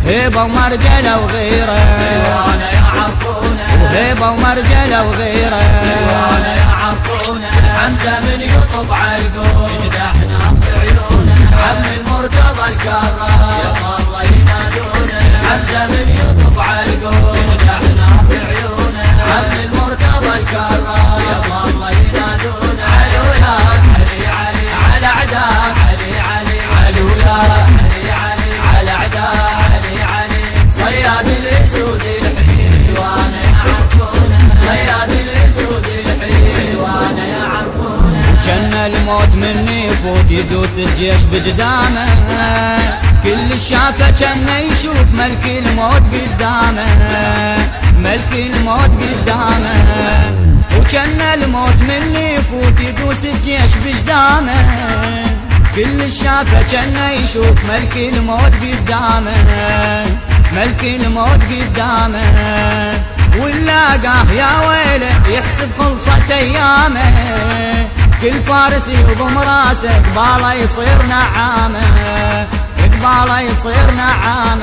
هيبة ومرجلة وغيرة ديوانه يعرفونه، وهيبة ومرجلة وغيرة ديوانه يعرفونه. حمزة من يطب عالقوم يجدحنا بعيونه، عم المرتضى الكراس يا الله ينادونه. حمزة من يطب عالقوم يجدحنا بعيونه، عم المرتضى الكراس يا الله ينادونه. علوياك علي علي على عداك، علي علي علوياك علي علي على عداك، علي علي. صياد الاسود الحين ديوانه يعرفونه، صياد الاسود الحين ديوانه يعرفونه. وجن الموت مني يفوت يدوس الجيش بجدامه، كل شافه جنه يشوف ملك الموت قدامه، ملك الموت قدامه. وجن الموت مني يفوت يدوس الجيش بجدامه، كل شافه جنه يشوف ملك الموت قدامه، ملك الموت قدامه. ولاقاه يا ويله يحسب خلصت ايامه، كل فارس يضم راسه قباله يصير نعامه، قباله يصير نعامه.